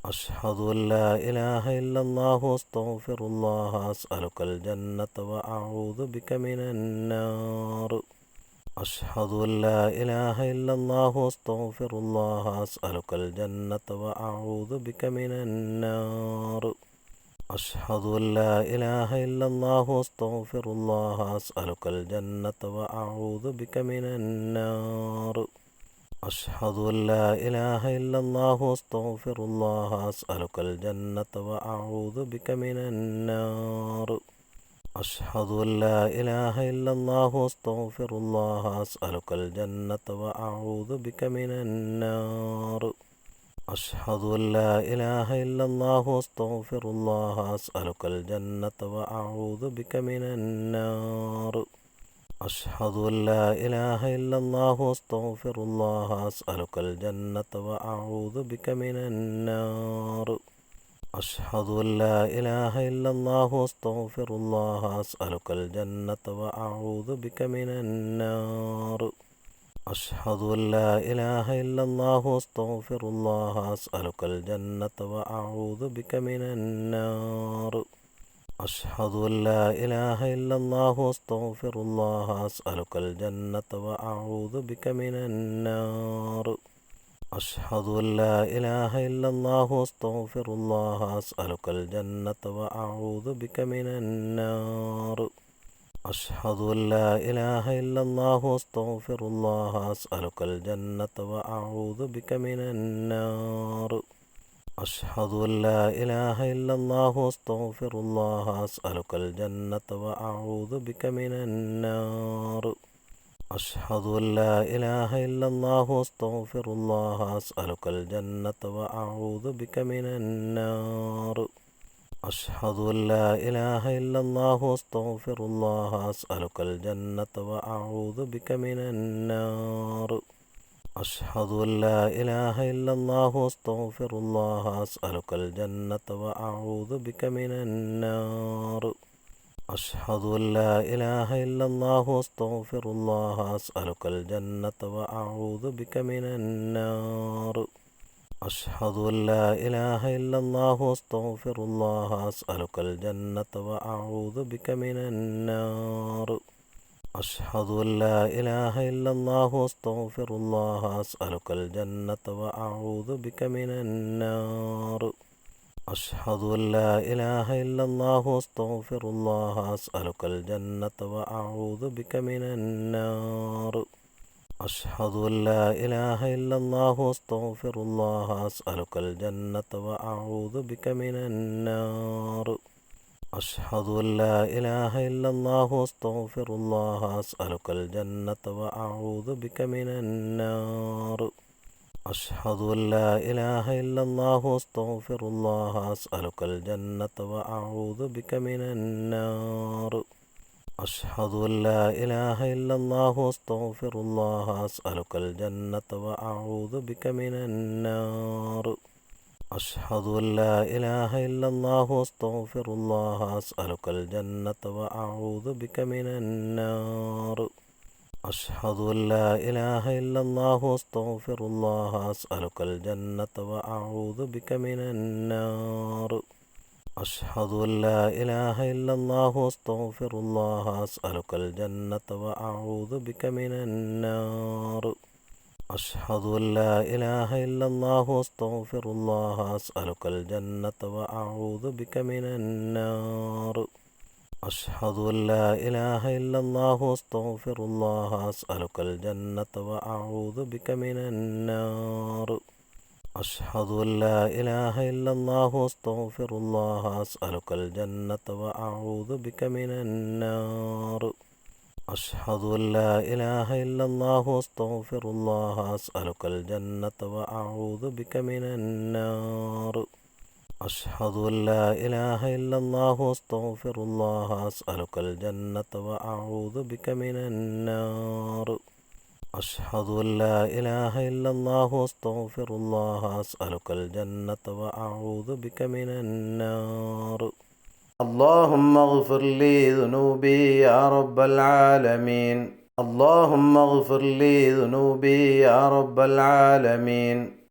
أشهد أن لا إله إلا الله أستغفر الله أسألك الجنة وأعوذ بك من النار. أشهد أن لا إله إلا الله أستغفر الله أسألك الجنة وأعوذ بك من النار. أشهد أن لا إله إلا الله أستغفر الله أسألك الجنة وأعوذ بك من النار. أشهد أن لا إله إلا الله أستغفر الله أسألك الجنة وأعوذ بك من النار. أشهد أن لا إله إلا الله أستغفر الله أسألك الجنة وأعوذ بك من النار. أشهد أن لا إله إلا الله أستغفر الله أسألك الجنة وأعوذ بك من النار. أشهد أن لا إله إلا الله أستغفر الله أسألك الجنة وأعوذ بك من النار. أشهد أن لا إله إلا الله أستغفر الله أسألك الجنة وأعوذ بك من النار. أشهد أن لا إله إلا الله أستغفر الله أسألك الجنة وأعوذ بك من النار. أشهد أن لا إله إلا الله أستغفر الله أسألك الجنة وأعوذ بك من النار. أشهد أن لا إله إلا الله أستغفر الله أسألك الجنة وأعوذ بك من النار. أشهد أن لا إله إلا الله أستغفر الله أسألك الجنة وأعوذ بك من النار. أشهد أن لا إله إلا الله أستغفر الله أسألك الجنة وأعوذ بك من النار. أشهد أن لا إله إلا الله أستغفر الله أسألك الجنة وأعوذ بك من النار. أشهد أن لا إله إلا الله أستغفر الله أسألك الجنة وأعوذ بك من النار. أشهد أن لا إله إلا الله أستغفر الله أسألك الجنة وأعوذ بك من النار. أشهد أن لا إله إلا الله أستغفر الله أسألك الجنة وأعوذ بك من النار. أشهد أن لا إله إلا الله أستغفر الله أسألك الجنة وأعوذ بك من النار. أشهد أن لا إله إلا الله أستغفر الله أسألك الجنة وأعوذ بك من النار. أشهد أن لا إله إلا الله أستغفر الله أسألك الجنة وأعوذ بك من النار. أشهد أن لا إله إلا الله أستغفر الله أسألك الجنة وأعوذ بك من النار. أشهد أن لا إله إلا الله أستغفر الله أسألك الجنة وأعوذ بك من النار. أشهد أن لا إله إلا الله أستغفر الله أسألك الجنة وأعوذ بك من النار. أشهد أن لا إله إلا الله أستغفر الله أسألك الجنة وأعوذ بك من النار. أشهد أن لا إله إلا الله أستغفر الله أسألك الجنة وأعوذ بك من النار. أشهد أن لا إله إلا الله أستغفر الله أسألك الجنة وأعوذ بك من النار. أشهد أن لا إله إلا الله أستغفر الله أسألك الجنة وأعوذ بك من النار. أشهد أن لا إله إلا الله أستغفر الله أسألك الجنة وأعوذ بك من النار. أشهد أن لا إله إلا الله أستغفر الله أسألك الجنة وأعوذ بك من النار. أشهد أن لا إله إلا الله أستغفر الله أسألك الجنة وأعوذ بك من النار. أشهد أن لا إله إلا الله أستغفر الله أسألك الجنة وأعوذ بك من النار. أشهد أن لا إله إلا الله أستغفر الله أسألك الجنة وأعوذ بك من النار. أشهد أن لا إله إلا الله أستغفر الله أسألك الجنة وأعوذ بك من النار. اللهم اغفر لي ذنوبي يا رب العالمين. اللهم اغفر لي ذنوبي يا رب العالمين.